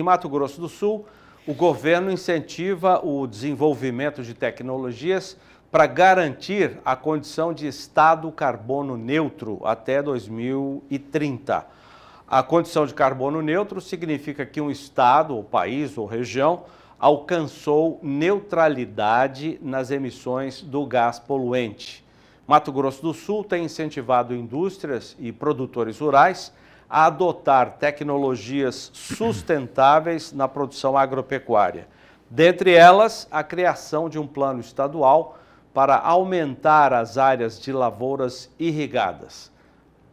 Em Mato Grosso do Sul, o governo incentiva o desenvolvimento de tecnologias para garantir a condição de estado carbono neutro até 2030. A condição de carbono neutro significa que um estado, ou país, ou região alcançou neutralidade nas emissões do gás poluente. Mato Grosso do Sul tem incentivado indústrias e produtores rurais a adotar tecnologias sustentáveis na produção agropecuária. Dentre elas, a criação de um plano estadual para aumentar as áreas de lavouras irrigadas.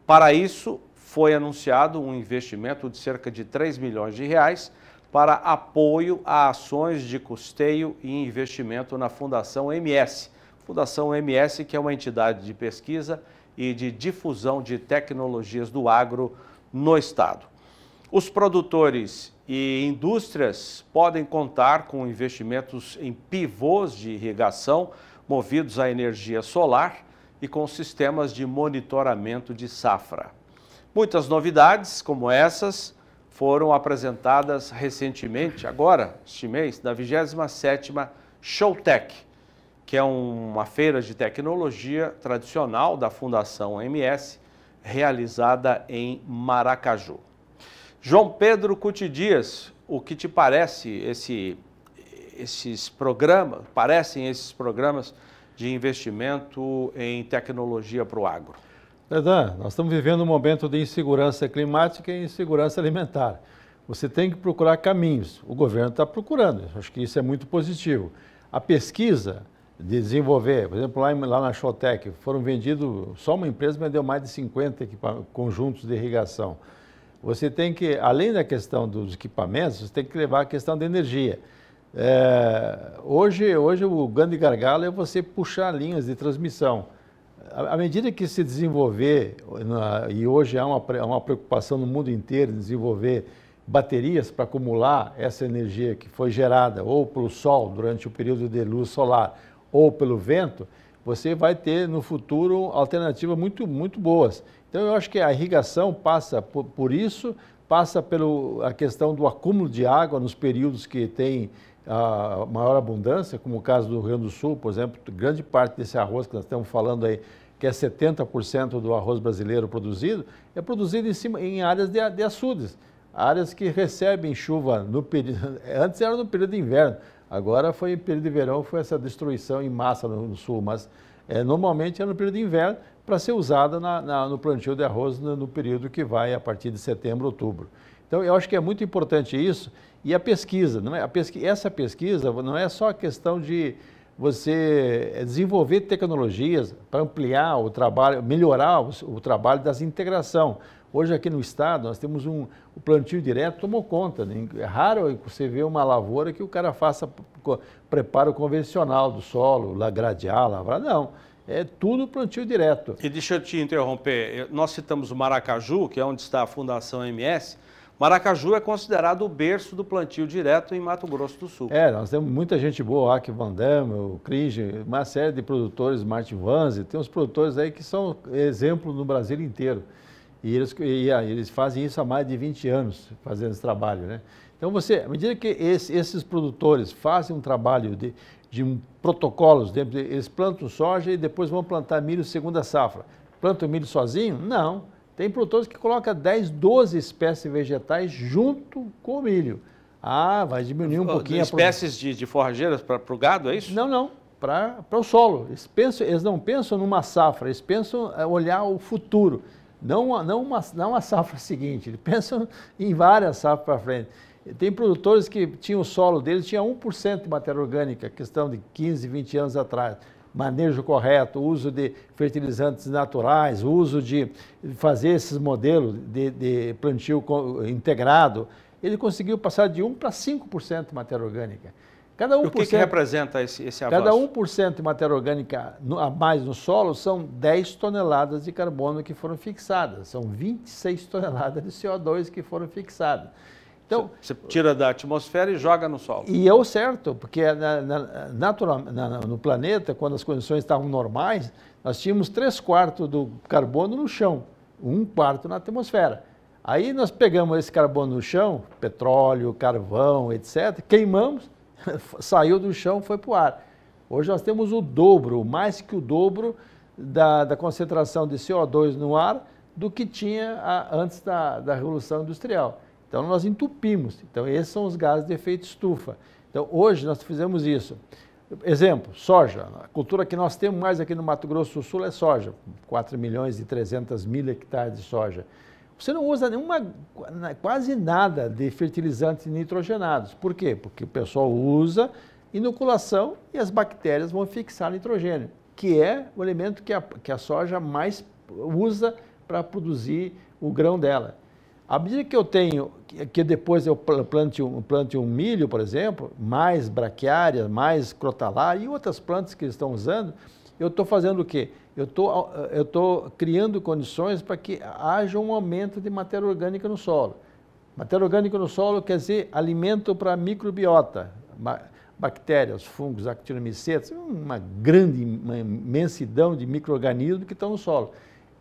Para isso, foi anunciado um investimento de cerca de 3 milhões de reais para apoio a ações de custeio e investimento na Fundação MS. Fundação MS, que é uma entidade de pesquisa e de difusão de tecnologias do agro no estado. Os produtores e indústrias podem contar com investimentos em pivôs de irrigação movidos à energia solar e com sistemas de monitoramento de safra. Muitas novidades como essas foram apresentadas recentemente, agora, este mês, na 27ª Showtech, que é uma feira de tecnologia tradicional da Fundação MS, realizada em Maracaju. João Pedro Cuti Dias, o que te parece esses programas de investimento em tecnologia para o agro? Renan, nós estamos vivendo um momento de insegurança climática e insegurança alimentar. Você tem que procurar caminhos. O governo está procurando, acho que isso é muito positivo. A pesquisa de desenvolver, por exemplo, lá na Showtech, foram vendidos, só uma empresa vendeu mais de 50 conjuntos de irrigação. Você tem que, além da questão dos equipamentos, você tem que levar a questão da energia. Hoje o grande gargalo é você puxar linhas de transmissão. À medida que se desenvolver, e hoje há uma preocupação no mundo inteiro de desenvolver baterias para acumular essa energia que foi gerada ou pelo sol durante o período de luz solar ou pelo vento, você vai ter no futuro alternativas muito boas. Então eu acho que a irrigação passa por isso, passa pela questão do acúmulo de água nos períodos que tem a maior abundância, como o caso do Rio Grande do Sul, por exemplo, grande parte desse arroz que nós estamos falando aí, que é 70% do arroz brasileiro produzido, é produzido em áreas de açudes, áreas que recebem chuva no período, antes era no período de inverno, agora foi em período de verão, foi essa destruição em massa no sul, mas normalmente é no período de inverno para ser usada no plantio de arroz no período que vai a partir de setembro, outubro. Então eu acho que é muito importante isso. E a pesquisa, não é? Essa pesquisa não é só a questão de você desenvolver tecnologias para ampliar o trabalho, melhorar o trabalho das integração. Hoje aqui no estado nós temos o plantio direto tomou conta, né? É raro você ver uma lavoura que o cara faça preparo convencional do solo, gradear, lavrar, não. É tudo plantio direto. E deixa eu te interromper, nós citamos o Maracaju, que é onde está a Fundação MS. Maracaju é considerado o berço do plantio direto em Mato Grosso do Sul. Nós temos muita gente boa, Aki Van Damme, o Cringe, uma série de produtores, Martin Vanzi, tem uns produtores aí que são exemplo no Brasil inteiro. E eles fazem isso há mais de 20 anos, fazendo esse trabalho, né? Então, à medida que esses produtores fazem um trabalho de protocolos, eles plantam soja e depois vão plantar milho segunda safra. Plantam milho sozinho? Não. Tem produtores que colocam 10, 12 espécies vegetais junto com o milho. Vai diminuir um pouquinho espécies de forrageiras para o gado, é isso? Não. Para o solo. Eles não pensam numa safra, eles pensam em olhar o futuro. Não a safra seguinte, eles pensam em várias safras para frente. Tem produtores que tinham o solo deles, tinha 1% de matéria orgânica, questão de 15, 20 anos atrás. Manejo correto, uso de fertilizantes naturais, uso de fazer esses modelos de plantio integrado, ele conseguiu passar de 1% para 5% de matéria orgânica. Cada 1%, o que representa esse avanço? Cada 1% de matéria orgânica a mais no solo são 10 toneladas de carbono que foram fixadas, são 26 toneladas de CO2 que foram fixadas. Então, você tira da atmosfera e joga no solo. E é o certo, porque no planeta, quando as condições estavam normais, nós tínhamos 3/4 do carbono no chão, 1/4 na atmosfera. Aí nós pegamos esse carbono no chão, petróleo, carvão, etc., queimamos, saiu do chão, foi para o ar. Hoje nós temos o dobro, mais que o dobro da concentração de CO2 no ar do que tinha antes da Revolução Industrial. Então nós entupimos. Então esses são os gases de efeito estufa. Então hoje nós fizemos isso. Exemplo, soja. A cultura que nós temos mais aqui no Mato Grosso do Sul é soja. 4.300.000 hectares de soja. Você não usa quase nada de fertilizantes nitrogenados. Por quê? Porque o pessoal usa inoculação e as bactérias vão fixar nitrogênio, que é o elemento que a soja mais usa para produzir o grão dela. À medida que eu tenho, que depois eu plante um milho, por exemplo, mais braquiária, mais crotalária e outras plantas que eles estão usando, eu estou fazendo o quê? Eu estou criando condições para que haja um aumento de matéria orgânica no solo. Matéria orgânica no solo quer dizer alimento para microbiota, bactérias, fungos, actinomicetas, uma imensidão de micro-organismos que estão no solo.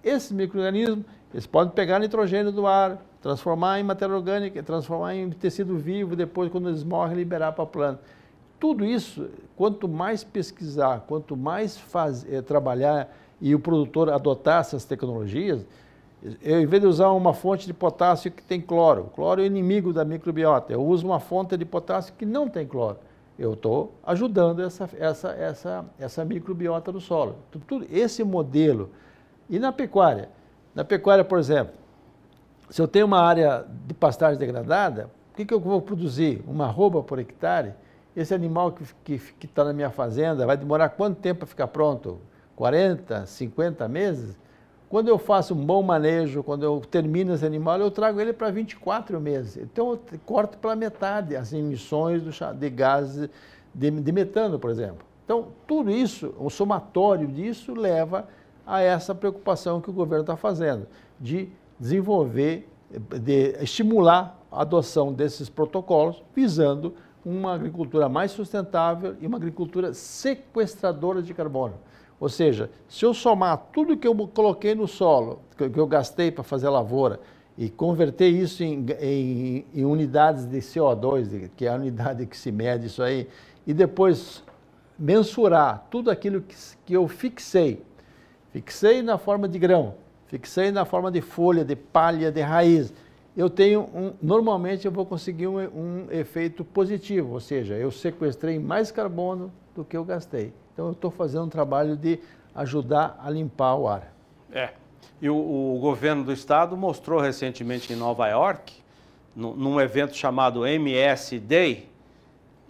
Esses micro-organismos, eles podem pegar nitrogênio do ar, transformar em matéria orgânica, transformar em tecido vivo, depois, quando eles morrem, liberar para a planta. Tudo isso, quanto mais pesquisar, quanto mais trabalhar e o produtor adotar essas tecnologias, eu, em vez de usar uma fonte de potássio que tem cloro, cloro é inimigo da microbiota, eu uso uma fonte de potássio que não tem cloro. Eu estou ajudando essa microbiota do solo. Tudo esse modelo. E na pecuária? Na pecuária, por exemplo, se eu tenho uma área de pastagem degradada, o que eu vou produzir? Uma arroba por hectare? Esse animal que está na minha fazenda vai demorar quanto tempo para ficar pronto? 40, 50 meses? Quando eu faço um bom manejo, quando eu termino esse animal, eu trago ele para 24 meses. Então eu corto pela metade as emissões de gases de metano, por exemplo. Então tudo isso, o somatório disso leva a essa preocupação que o governo está fazendo, de desenvolver, de estimular a adoção desses protocolos, visando uma agricultura mais sustentável e uma agricultura sequestradora de carbono. Ou seja, se eu somar tudo que eu coloquei no solo, que eu gastei para fazer a lavoura, e converter isso em unidades de CO2, que é a unidade que se mede isso aí, e depois mensurar tudo aquilo que eu fixei na forma de grão, fixei na forma de folha, de palha, de raiz, normalmente eu vou conseguir um efeito positivo, ou seja, eu sequestrei mais carbono do que eu gastei. Então eu estou fazendo um trabalho de ajudar a limpar o ar. E o governo do estado mostrou recentemente em Nova York, num evento chamado MS Day,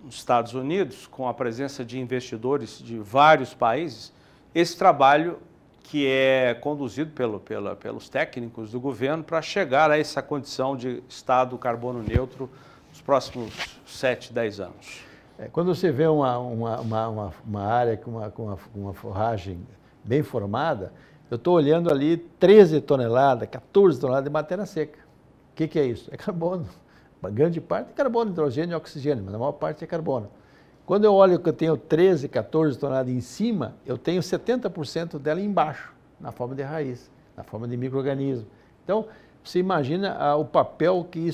nos Estados Unidos, com a presença de investidores de vários países, esse trabalho que é conduzido pelos técnicos do governo para chegar a essa condição de estado carbono neutro nos próximos 7, 10 anos. Quando você vê uma área com uma forragem bem formada, eu estou olhando ali 13 toneladas, 14 toneladas de matéria seca. O que é isso? É carbono. Uma grande parte é carbono, hidrogênio e oxigênio, mas a maior parte é carbono. Quando eu olho que eu tenho 13, 14 toneladas em cima, eu tenho 70% dela embaixo, na forma de raiz, na forma de micro-organismo. Então, você imagina o papel que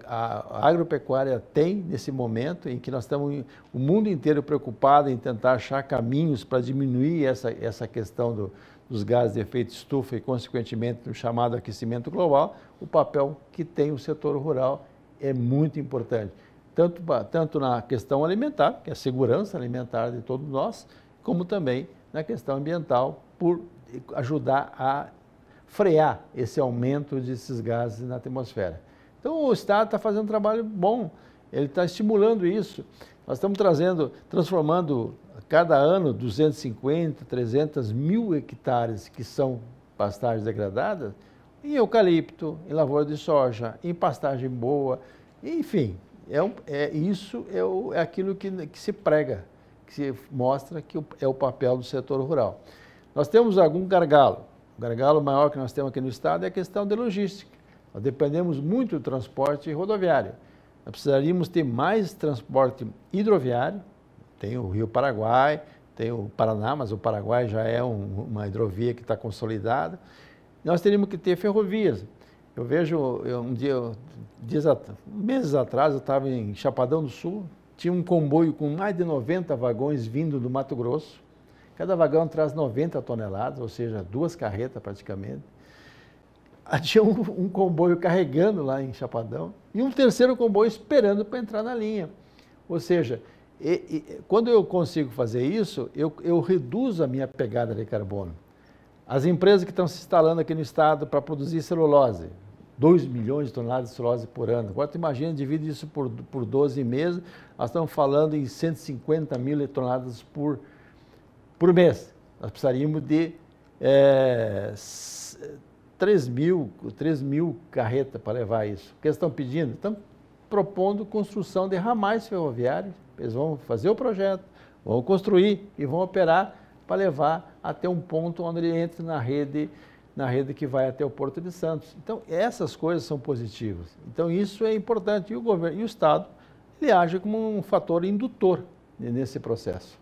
a agropecuária tem nesse momento em que nós estamos, o mundo inteiro preocupado em tentar achar caminhos para diminuir essa questão dos gases de efeito estufa e, consequentemente, o chamado aquecimento global. O papel que tem o setor rural é muito importante, tanto na questão alimentar, que é a segurança alimentar de todos nós, como também na questão ambiental, por ajudar a frear esse aumento desses gases na atmosfera. Então o Estado está fazendo um trabalho bom, ele está estimulando isso. Nós estamos transformando a cada ano 250, 300 mil hectares que são pastagens degradadas em eucalipto, em lavoura de soja, em pastagem boa, enfim, isso é aquilo que se prega, que se mostra que é o papel do setor rural. Nós temos algum gargalo. O gargalo maior que nós temos aqui no estado é a questão de logística. Nós dependemos muito do transporte rodoviário. Nós precisaríamos ter mais transporte hidroviário. Tem o Rio Paraguai, tem o Paraná, mas o Paraguai já é uma hidrovia que está consolidada. Nós teríamos que ter ferrovias. Eu vejo, meses atrás, eu estava em Chapadão do Sul, tinha um comboio com mais de 90 vagões vindo do Mato Grosso. Cada vagão traz 90 toneladas, ou seja, 2 carretas praticamente. Tinha um comboio carregando lá em Chapadão e um terceiro comboio esperando para entrar na linha. Ou seja, quando eu consigo fazer isso, eu reduzo a minha pegada de carbono. As empresas que estão se instalando aqui no estado para produzir celulose, 2 milhões de toneladas de celulose por ano. Agora, tu imagina, divide isso por 12 meses, nós estamos falando em 150 mil toneladas por mês. Nós precisaríamos de 3 mil carretas para levar isso. O que eles estão pedindo? Estão propondo construção de ramais ferroviários. Eles vão fazer o projeto, vão construir e vão operar para levar até um ponto onde ele entre na rede que vai até o Porto de Santos. Então, essas coisas são positivas. Então, isso é importante. E o governo e o Estado, ele age como um fator indutor nesse processo.